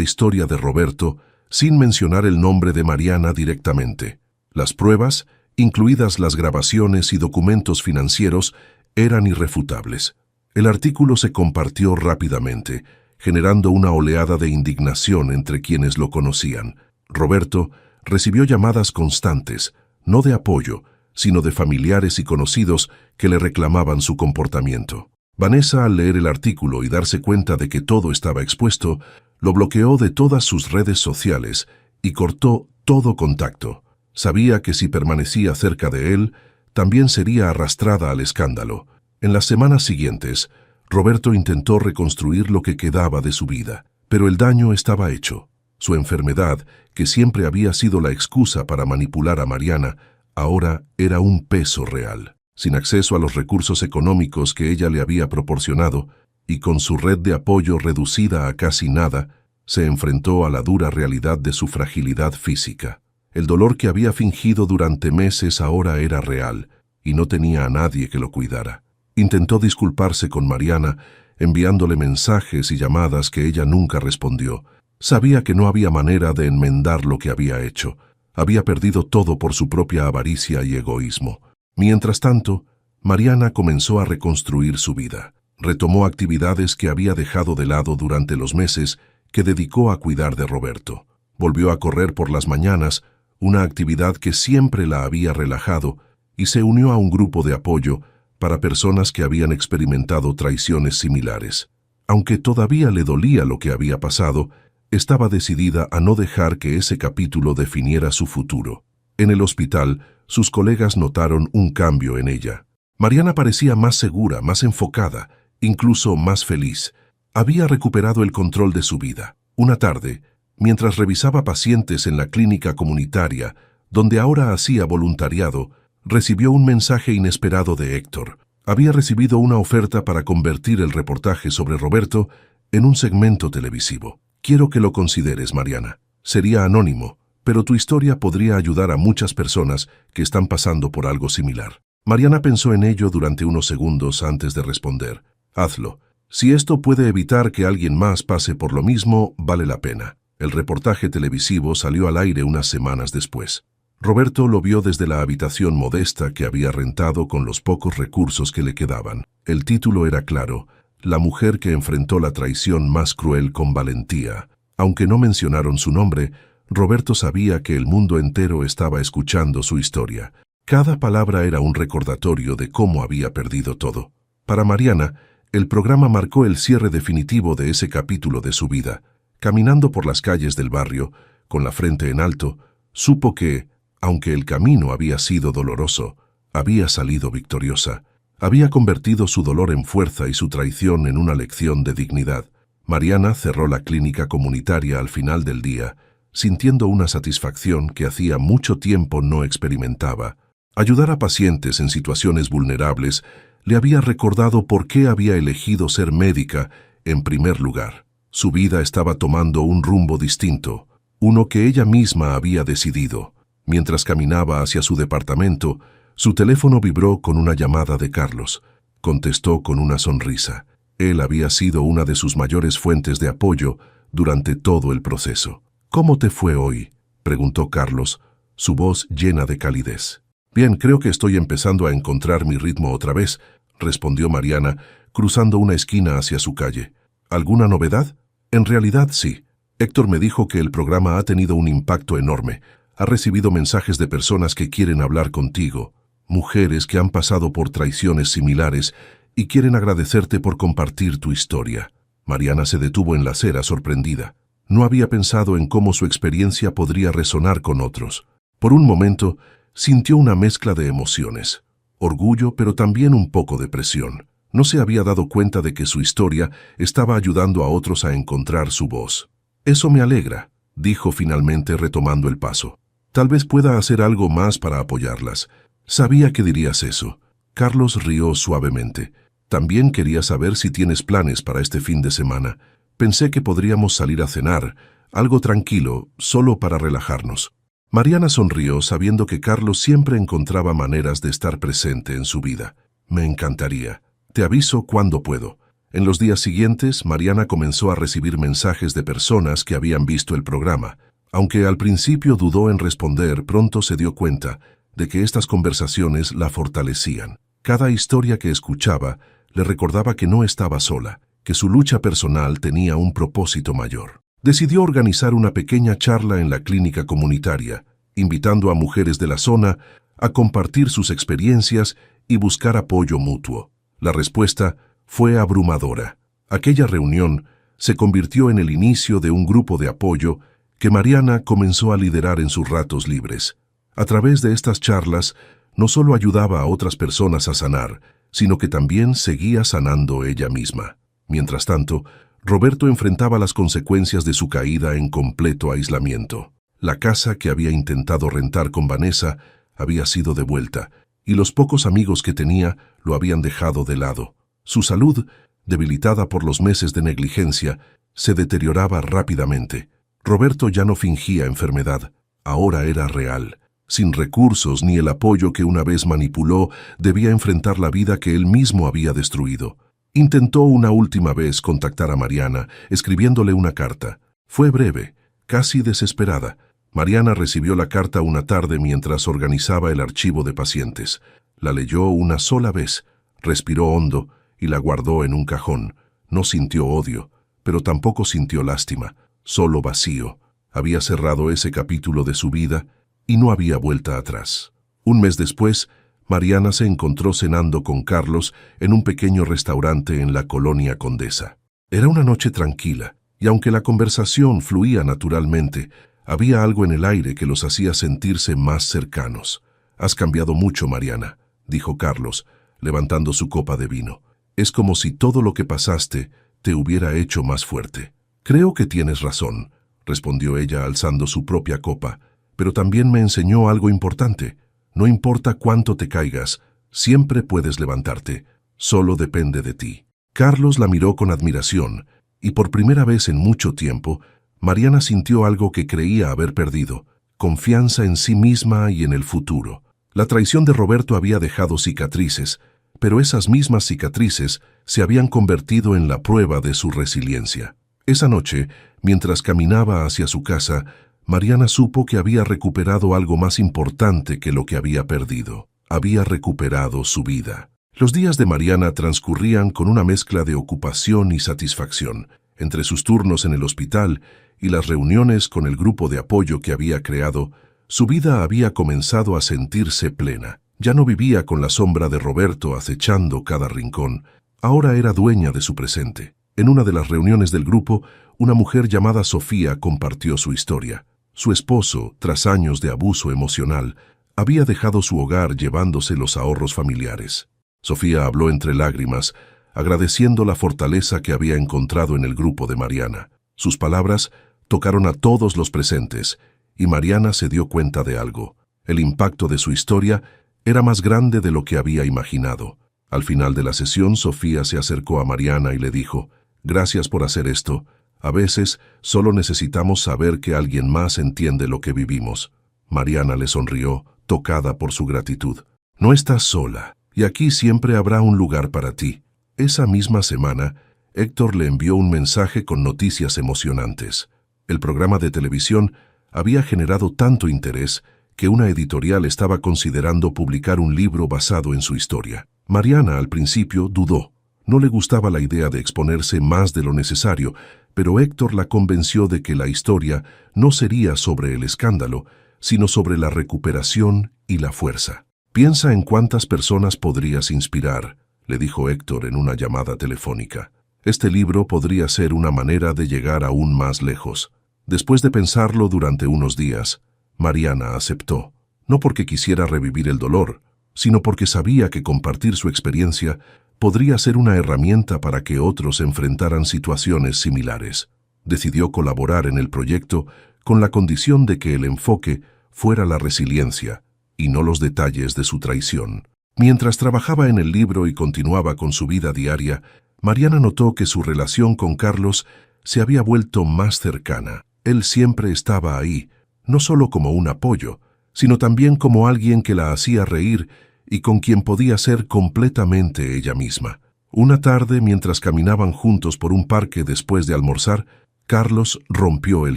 historia de Roberto sin mencionar el nombre de Mariana directamente. Las pruebas, incluidas las grabaciones y documentos financieros, eran irrefutables. El artículo se compartió rápidamente, generando una oleada de indignación entre quienes lo conocían. Roberto recibió llamadas constantes, no de apoyo, sino de familiares y conocidos que le reclamaban su comportamiento. Vanessa, al leer el artículo y darse cuenta de que todo estaba expuesto, lo bloqueó de todas sus redes sociales y cortó todo contacto. Sabía que si permanecía cerca de él, también sería arrastrada al escándalo. En las semanas siguientes, Roberto intentó reconstruir lo que quedaba de su vida, pero el daño estaba hecho. Su enfermedad, que siempre había sido la excusa para manipular a Mariana, ahora era un peso real. Sin acceso a los recursos económicos que ella le había proporcionado, y con su red de apoyo reducida a casi nada, se enfrentó a la dura realidad de su fragilidad física. El dolor que había fingido durante meses ahora era real, y no tenía a nadie que lo cuidara. Intentó disculparse con Mariana, enviándole mensajes y llamadas que ella nunca respondió. Sabía que no había manera de enmendar lo que había hecho. Había perdido todo por su propia avaricia y egoísmo. Mientras tanto, Mariana comenzó a reconstruir su vida. Retomó actividades que había dejado de lado durante los meses que dedicó a cuidar de Roberto. Volvió a correr por las mañanas, una actividad que siempre la había relajado, y se unió a un grupo de apoyo para personas que habían experimentado traiciones similares. Aunque todavía le dolía lo que había pasado, estaba decidida a no dejar que ese capítulo definiera su futuro. En el hospital, sus colegas notaron un cambio en ella. Mariana parecía más segura, más enfocada, incluso más feliz. Había recuperado el control de su vida. Una tarde, mientras revisaba pacientes en la clínica comunitaria, donde ahora hacía voluntariado, recibió un mensaje inesperado de Héctor. Había recibido una oferta para convertir el reportaje sobre Roberto en un segmento televisivo. Quiero que lo consideres, Mariana. Sería anónimo, pero tu historia podría ayudar a muchas personas que están pasando por algo similar. Mariana pensó en ello durante unos segundos antes de responder. Hazlo. Si esto puede evitar que alguien más pase por lo mismo, vale la pena. El reportaje televisivo salió al aire unas semanas después. Roberto lo vio desde la habitación modesta que había rentado con los pocos recursos que le quedaban. El título era claro: La mujer que enfrentó la traición más cruel con valentía. Aunque no mencionaron su nombre, Roberto sabía que el mundo entero estaba escuchando su historia. Cada palabra era un recordatorio de cómo había perdido todo. Para Mariana, el programa marcó el cierre definitivo de ese capítulo de su vida. Caminando por las calles del barrio, con la frente en alto, supo que, aunque el camino había sido doloroso, había salido victoriosa. Había convertido su dolor en fuerza y su traición en una lección de dignidad. Mariana cerró la clínica comunitaria al final del día, sintiendo una satisfacción que hacía mucho tiempo no experimentaba. Ayudar a pacientes en situaciones vulnerables le había recordado por qué había elegido ser médica en primer lugar. Su vida estaba tomando un rumbo distinto, uno que ella misma había decidido. Mientras caminaba hacia su departamento, su teléfono vibró con una llamada de Carlos. Contestó con una sonrisa. Él había sido una de sus mayores fuentes de apoyo durante todo el proceso. «¿Cómo te fue hoy?», preguntó Carlos, su voz llena de calidez. «Bien, creo que estoy empezando a encontrar mi ritmo otra vez», respondió Mariana, cruzando una esquina hacia su calle. «¿Alguna novedad?». «En realidad, sí. Héctor me dijo que el programa ha tenido un impacto enorme. Ha recibido mensajes de personas que quieren hablar contigo, mujeres que han pasado por traiciones similares y quieren agradecerte por compartir tu historia». Mariana se detuvo en la acera sorprendida. No había pensado en cómo su experiencia podría resonar con otros. Por un momento, sintió una mezcla de emociones. Orgullo, pero también un poco de presión. No se había dado cuenta de que su historia estaba ayudando a otros a encontrar su voz. «Eso me alegra», dijo finalmente retomando el paso. «Tal vez pueda hacer algo más para apoyarlas». «Sabía que dirías eso». Carlos rió suavemente. «También quería saber si tienes planes para este fin de semana. Pensé que podríamos salir a cenar, algo tranquilo, solo para relajarnos. Mariana sonrió sabiendo que Carlos siempre encontraba maneras de estar presente en su vida. Me encantaría. Te aviso cuando puedo. En los días siguientes, Mariana comenzó a recibir mensajes de personas que habían visto el programa. Aunque al principio dudó en responder, pronto se dio cuenta de que estas conversaciones la fortalecían. Cada historia que escuchaba le recordaba que no estaba sola, que su lucha personal tenía un propósito mayor. Decidió organizar una pequeña charla en la clínica comunitaria, invitando a mujeres de la zona a compartir sus experiencias y buscar apoyo mutuo. La respuesta fue abrumadora. Aquella reunión se convirtió en el inicio de un grupo de apoyo que Mariana comenzó a liderar en sus ratos libres. A través de estas charlas, no solo ayudaba a otras personas a sanar, sino que también seguía sanando ella misma. Mientras tanto, Roberto enfrentaba las consecuencias de su caída en completo aislamiento. La casa que había intentado rentar con Vanessa había sido devuelta, y los pocos amigos que tenía lo habían dejado de lado. Su salud, debilitada por los meses de negligencia, se deterioraba rápidamente. Roberto ya no fingía enfermedad, ahora era real. Sin recursos ni el apoyo que una vez manipuló, debía enfrentar la vida que él mismo había destruido. Intentó una última vez contactar a Mariana, escribiéndole una carta. Fue breve, casi desesperada. Mariana recibió la carta una tarde mientras organizaba el archivo de pacientes. La leyó una sola vez, respiró hondo y la guardó en un cajón. No sintió odio, pero tampoco sintió lástima, solo vacío. Había cerrado ese capítulo de su vida y no había vuelta atrás. Un mes después, Mariana se encontró cenando con Carlos en un pequeño restaurante en la colonia Condesa. Era una noche tranquila, y aunque la conversación fluía naturalmente, había algo en el aire que los hacía sentirse más cercanos. «Has cambiado mucho, Mariana», dijo Carlos, levantando su copa de vino. «Es como si todo lo que pasaste te hubiera hecho más fuerte». «Creo que tienes razón», respondió ella alzando su propia copa, «pero también me enseñó algo importante. No importa cuánto te caigas, siempre puedes levantarte. Solo depende de ti». Carlos la miró con admiración, y por primera vez en mucho tiempo, Mariana sintió algo que creía haber perdido: confianza en sí misma y en el futuro. La traición de Roberto había dejado cicatrices, pero esas mismas cicatrices se habían convertido en la prueba de su resiliencia. Esa noche, mientras caminaba hacia su casa, Mariana supo que había recuperado algo más importante que lo que había perdido. Había recuperado su vida. Los días de Mariana transcurrían con una mezcla de ocupación y satisfacción. Entre sus turnos en el hospital y las reuniones con el grupo de apoyo que había creado, su vida había comenzado a sentirse plena. Ya no vivía con la sombra de Roberto acechando cada rincón. Ahora era dueña de su presente. En una de las reuniones del grupo, una mujer llamada Sofía compartió su historia. Su esposo, tras años de abuso emocional, había dejado su hogar llevándose los ahorros familiares. Sofía habló entre lágrimas, agradeciendo la fortaleza que había encontrado en el grupo de Mariana. Sus palabras tocaron a todos los presentes, y Mariana se dio cuenta de algo. El impacto de su historia era más grande de lo que había imaginado. Al final de la sesión, Sofía se acercó a Mariana y le dijo: «Gracias por hacer esto. A veces solo necesitamos saber que alguien más entiende lo que vivimos». Mariana le sonrió, tocada por su gratitud. «No estás sola, y aquí siempre habrá un lugar para ti». Esa misma semana, Héctor le envió un mensaje con noticias emocionantes. El programa de televisión había generado tanto interés que una editorial estaba considerando publicar un libro basado en su historia. Mariana al principio dudó. No le gustaba la idea de exponerse más de lo necesario, pero Héctor la convenció de que la historia no sería sobre el escándalo, sino sobre la recuperación y la fuerza. «Piensa en cuántas personas podrías inspirar», le dijo Héctor en una llamada telefónica. «Este libro podría ser una manera de llegar aún más lejos». Después de pensarlo durante unos días, Mariana aceptó, no porque quisiera revivir el dolor, sino porque sabía que compartir su experiencia podría ser una herramienta para que otros enfrentaran situaciones similares. Decidió colaborar en el proyecto con la condición de que el enfoque fuera la resiliencia y no los detalles de su traición. Mientras trabajaba en el libro y continuaba con su vida diaria, Mariana notó que su relación con Carlos se había vuelto más cercana. Él siempre estaba ahí, no solo como un apoyo, sino también como alguien que la hacía reír y con quien podía ser completamente ella misma. Una tarde, mientras caminaban juntos por un parque después de almorzar, Carlos rompió el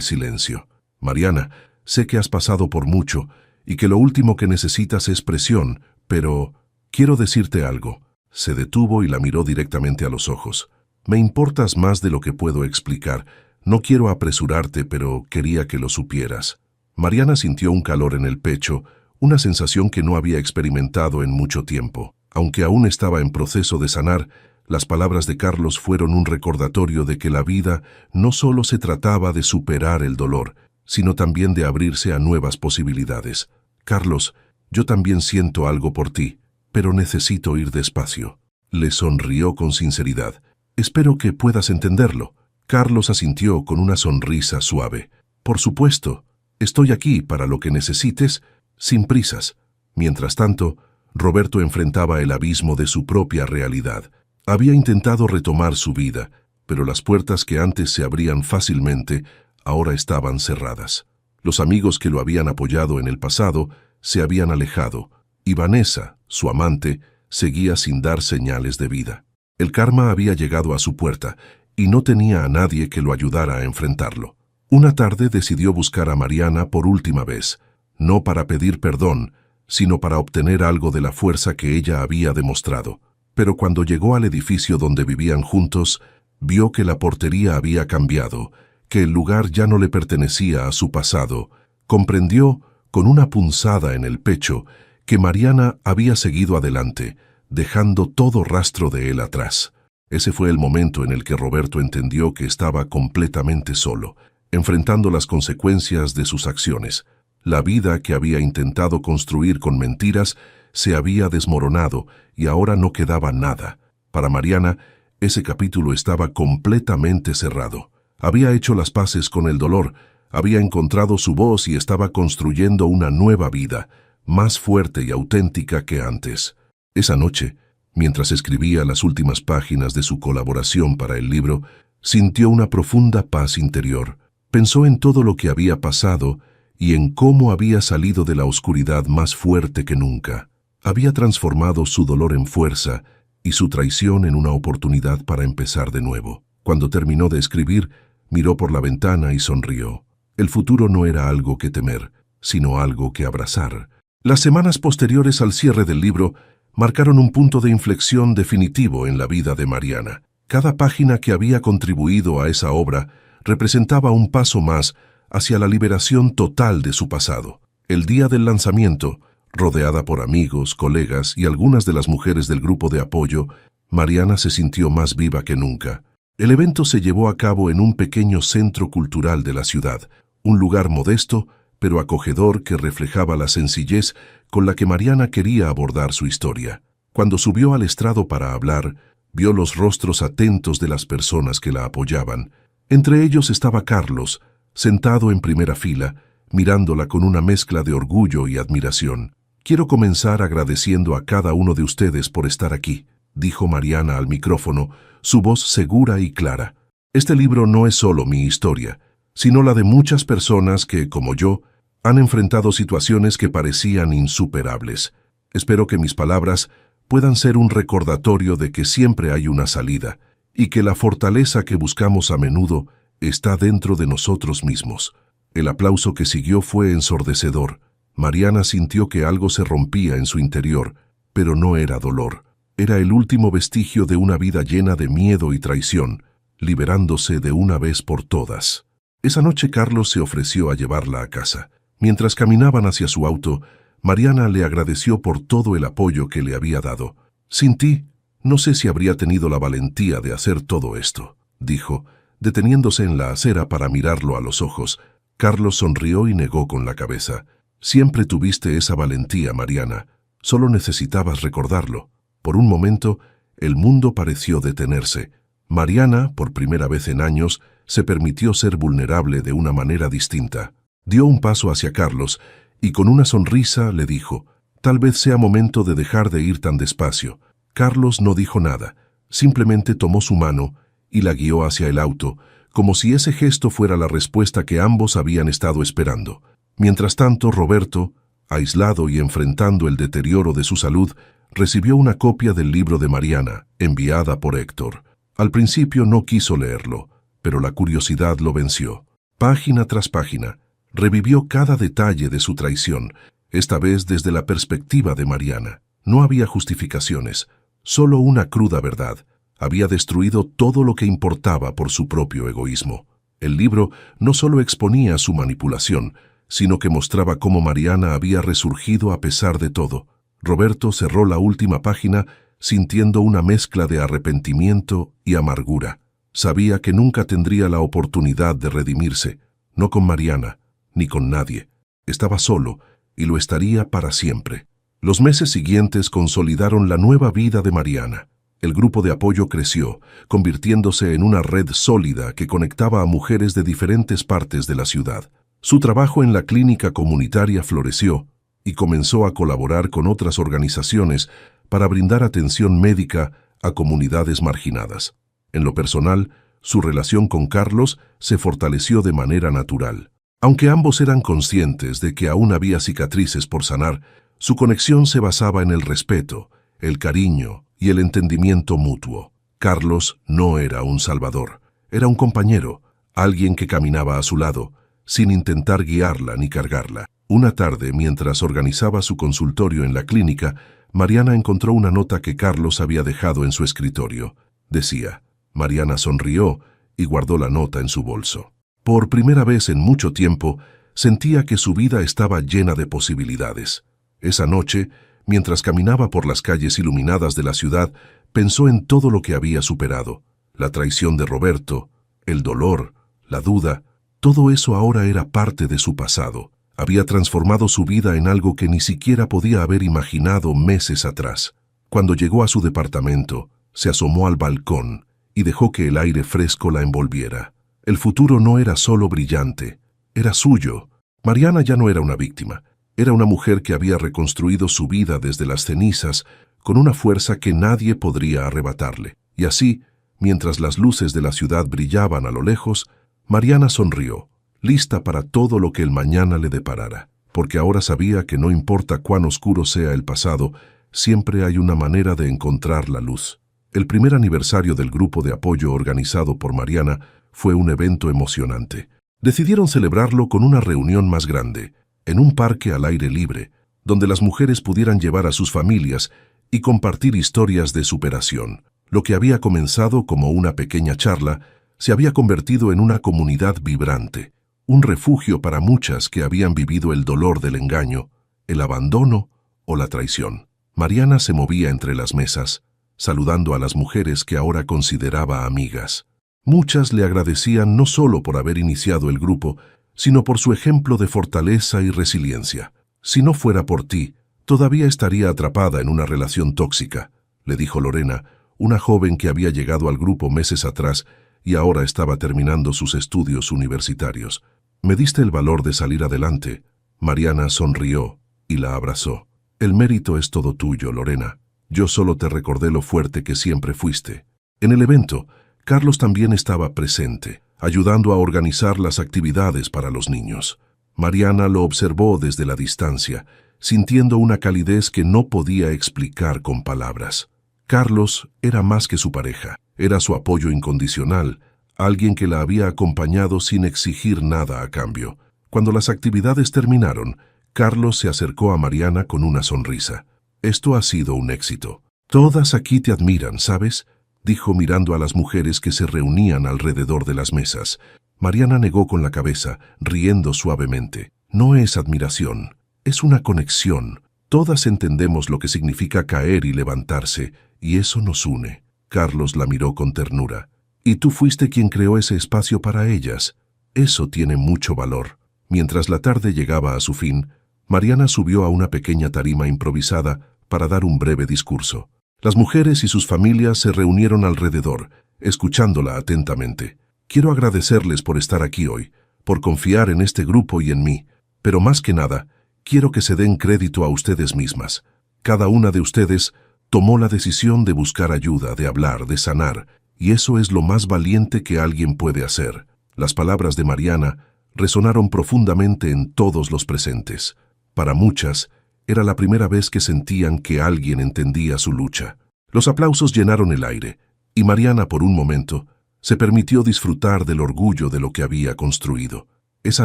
silencio. «Mariana, sé que has pasado por mucho y que lo último que necesitas es presión, pero quiero decirte algo». Se detuvo y la miró directamente a los ojos. «Me importas más de lo que puedo explicar. No quiero apresurarte, pero quería que lo supieras». Mariana sintió un calor en el pecho, una sensación que no había experimentado en mucho tiempo. Aunque aún estaba en proceso de sanar, las palabras de Carlos fueron un recordatorio de que la vida no solo se trataba de superar el dolor, sino también de abrirse a nuevas posibilidades. «Carlos, yo también siento algo por ti, pero necesito ir despacio». Le sonrió con sinceridad. «Espero que puedas entenderlo». Carlos asintió con una sonrisa suave. «Por supuesto, estoy aquí para lo que necesites, sin prisas». Mientras tanto, Roberto enfrentaba el abismo de su propia realidad. Había intentado retomar su vida, pero las puertas que antes se abrían fácilmente ahora estaban cerradas. Los amigos que lo habían apoyado en el pasado se habían alejado, y Vanessa, su amante, seguía sin dar señales de vida. El karma había llegado a su puerta, y no tenía a nadie que lo ayudara a enfrentarlo. Una tarde decidió buscar a Mariana por última vez, no para pedir perdón, sino para obtener algo de la fuerza que ella había demostrado. Pero cuando llegó al edificio donde vivían juntos, vio que la portería había cambiado, que el lugar ya no le pertenecía a su pasado. Comprendió, con una punzada en el pecho, que Mariana había seguido adelante, dejando todo rastro de él atrás. Ese fue el momento en el que Roberto entendió que estaba completamente solo, enfrentando las consecuencias de sus acciones. La vida que había intentado construir con mentiras se había desmoronado y ahora no quedaba nada. Para Mariana, ese capítulo estaba completamente cerrado. Había hecho las paces con el dolor, había encontrado su voz y estaba construyendo una nueva vida, más fuerte y auténtica que antes. Esa noche, mientras escribía las últimas páginas de su colaboración para el libro, sintió una profunda paz interior. Pensó en todo lo que había pasado y en cómo había salido de la oscuridad más fuerte que nunca. Había transformado su dolor en fuerza y su traición en una oportunidad para empezar de nuevo. Cuando terminó de escribir, miró por la ventana y sonrió. El futuro no era algo que temer, sino algo que abrazar. Las semanas posteriores al cierre del libro marcaron un punto de inflexión definitivo en la vida de Mariana. Cada página que había contribuido a esa obra representaba un paso más hacia la liberación total de su pasado. El día del lanzamiento, rodeada por amigos, colegas y algunas de las mujeres del grupo de apoyo, Mariana se sintió más viva que nunca. El evento se llevó a cabo en un pequeño centro cultural de la ciudad, un lugar modesto pero acogedor que reflejaba la sencillez con la que Mariana quería abordar su historia. Cuando subió al estrado para hablar, vio los rostros atentos de las personas que la apoyaban. Entre ellos estaba Carlos, sentado en primera fila, mirándola con una mezcla de orgullo y admiración. «Quiero comenzar agradeciendo a cada uno de ustedes por estar aquí», dijo Mariana al micrófono, su voz segura y clara. «Este libro no es solo mi historia, sino la de muchas personas que, como yo, han enfrentado situaciones que parecían insuperables. Espero que mis palabras puedan ser un recordatorio de que siempre hay una salida y que la fortaleza que buscamos a menudo está dentro de nosotros mismos». El aplauso que siguió fue ensordecedor. Mariana sintió que algo se rompía en su interior, pero no era dolor. Era el último vestigio de una vida llena de miedo y traición, liberándose de una vez por todas. Esa noche Carlos se ofreció a llevarla a casa. Mientras caminaban hacia su auto, Mariana le agradeció por todo el apoyo que le había dado. «Sin ti, no sé si habría tenido la valentía de hacer todo esto», dijo, deteniéndose en la acera para mirarlo a los ojos. Carlos sonrió y negó con la cabeza. «Siempre tuviste esa valentía, Mariana. Solo necesitabas recordarlo». Por un momento, el mundo pareció detenerse. Mariana, por primera vez en años, se permitió ser vulnerable de una manera distinta. Dio un paso hacia Carlos y con una sonrisa le dijo: «Tal vez sea momento de dejar de ir tan despacio». Carlos no dijo nada, simplemente tomó su mano y la guió hacia el auto, como si ese gesto fuera la respuesta que ambos habían estado esperando. Mientras tanto, Roberto, aislado y enfrentando el deterioro de su salud, recibió una copia del libro de Mariana, enviada por Héctor. Al principio no quiso leerlo, pero la curiosidad lo venció. Página tras página, revivió cada detalle de su traición, esta vez desde la perspectiva de Mariana. No había justificaciones, solo una cruda verdad. Había destruido todo lo que importaba por su propio egoísmo. El libro no solo exponía su manipulación, sino que mostraba cómo Mariana había resurgido a pesar de todo. Roberto cerró la última página sintiendo una mezcla de arrepentimiento y amargura. Sabía que nunca tendría la oportunidad de redimirse, no con Mariana, ni con nadie. Estaba solo, y lo estaría para siempre. Los meses siguientes consolidaron la nueva vida de Mariana. El grupo de apoyo creció, convirtiéndose en una red sólida que conectaba a mujeres de diferentes partes de la ciudad. Su trabajo en la clínica comunitaria floreció y comenzó a colaborar con otras organizaciones para brindar atención médica a comunidades marginadas. En lo personal, su relación con Carlos se fortaleció de manera natural. Aunque ambos eran conscientes de que aún había cicatrices por sanar, su conexión se basaba en el respeto, el cariño y el entendimiento mutuo. Carlos no era un salvador, era un compañero, alguien que caminaba a su lado, sin intentar guiarla ni cargarla. Una tarde, mientras organizaba su consultorio en la clínica, Mariana encontró una nota que Carlos había dejado en su escritorio. Decía, Mariana sonrió y guardó la nota en su bolso. Por primera vez en mucho tiempo, sentía que su vida estaba llena de posibilidades. Esa noche, mientras caminaba por las calles iluminadas de la ciudad, pensó en todo lo que había superado. La traición de Roberto, el dolor, la duda, todo eso ahora era parte de su pasado. Había transformado su vida en algo que ni siquiera podía haber imaginado meses atrás. Cuando llegó a su departamento, se asomó al balcón y dejó que el aire fresco la envolviera. El futuro no era solo brillante, era suyo. Mariana ya no era una víctima. Era una mujer que había reconstruido su vida desde las cenizas con una fuerza que nadie podría arrebatarle. Y así, mientras las luces de la ciudad brillaban a lo lejos, Mariana sonrió, lista para todo lo que el mañana le deparara, porque ahora sabía que no importa cuán oscuro sea el pasado, siempre hay una manera de encontrar la luz. El primer aniversario del grupo de apoyo organizado por Mariana fue un evento emocionante. Decidieron celebrarlo con una reunión más grande, en un parque al aire libre, donde las mujeres pudieran llevar a sus familias y compartir historias de superación. Lo que había comenzado como una pequeña charla se había convertido en una comunidad vibrante, un refugio para muchas que habían vivido el dolor del engaño, el abandono o la traición. Mariana se movía entre las mesas, saludando a las mujeres que ahora consideraba amigas. Muchas le agradecían no solo por haber iniciado el grupo, sino por su ejemplo de fortaleza y resiliencia. Si no fuera por ti, todavía estaría atrapada en una relación tóxica, le dijo Lorena, una joven que había llegado al grupo meses atrás y ahora estaba terminando sus estudios universitarios. Me diste el valor de salir adelante. Mariana sonrió y la abrazó. El mérito es todo tuyo, Lorena. Yo solo te recordé lo fuerte que siempre fuiste. En el evento, Carlos también estaba presente, ayudando a organizar las actividades para los niños. Mariana lo observó desde la distancia, sintiendo una calidez que no podía explicar con palabras. Carlos era más que su pareja, era su apoyo incondicional, alguien que la había acompañado sin exigir nada a cambio. Cuando las actividades terminaron, Carlos se acercó a Mariana con una sonrisa. Esto ha sido un éxito. Todas aquí te admiran, ¿sabes?, dijo mirando a las mujeres que se reunían alrededor de las mesas. Mariana negó con la cabeza, riendo suavemente. No es admiración, es una conexión. Todas entendemos lo que significa caer y levantarse, y eso nos une. Carlos la miró con ternura. Y tú fuiste quien creó ese espacio para ellas. Eso tiene mucho valor. Mientras la tarde llegaba a su fin, Mariana subió a una pequeña tarima improvisada para dar un breve discurso. Las mujeres y sus familias se reunieron alrededor, escuchándola atentamente. Quiero agradecerles por estar aquí hoy, por confiar en este grupo y en mí, pero más que nada, quiero que se den crédito a ustedes mismas. Cada una de ustedes tomó la decisión de buscar ayuda, de hablar, de sanar, y eso es lo más valiente que alguien puede hacer. Las palabras de Mariana resonaron profundamente en todos los presentes. Para muchas, era la primera vez que sentían que alguien entendía su lucha. Los aplausos llenaron el aire, y Mariana, por un momento, se permitió disfrutar del orgullo de lo que había construido. Esa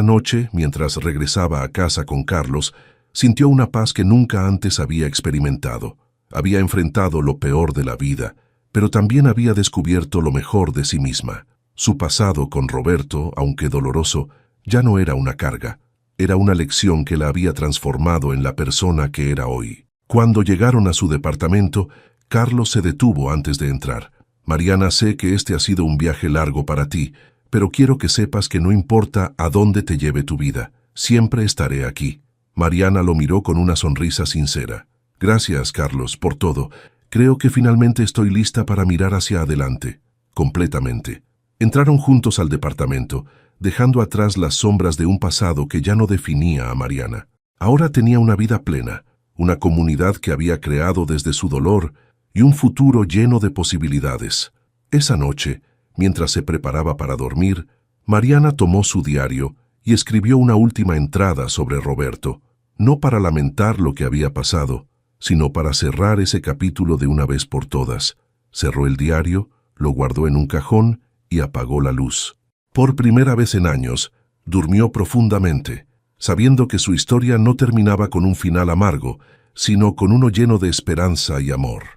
noche, mientras regresaba a casa con Carlos, sintió una paz que nunca antes había experimentado. Había enfrentado lo peor de la vida, pero también había descubierto lo mejor de sí misma. Su pasado con Roberto, aunque doloroso, ya no era una carga. Era una lección que la había transformado en la persona que era hoy. Cuando llegaron a su departamento, Carlos se detuvo antes de entrar. Mariana, sé que este ha sido un viaje largo para ti, pero quiero que sepas que no importa a dónde te lleve tu vida, siempre estaré aquí. Mariana lo miró con una sonrisa sincera. Gracias, Carlos, por todo. Creo que finalmente estoy lista para mirar hacia adelante. Completamente. Entraron juntos al departamento, dejando atrás las sombras de un pasado que ya no definía a Mariana. Ahora tenía una vida plena, una comunidad que había creado desde su dolor y un futuro lleno de posibilidades. Esa noche, mientras se preparaba para dormir, Mariana tomó su diario y escribió una última entrada sobre Roberto, no para lamentar lo que había pasado, sino para cerrar ese capítulo de una vez por todas. Cerró el diario, lo guardó en un cajón y apagó la luz. Por primera vez en años, durmió profundamente, sabiendo que su historia no terminaba con un final amargo, sino con uno lleno de esperanza y amor.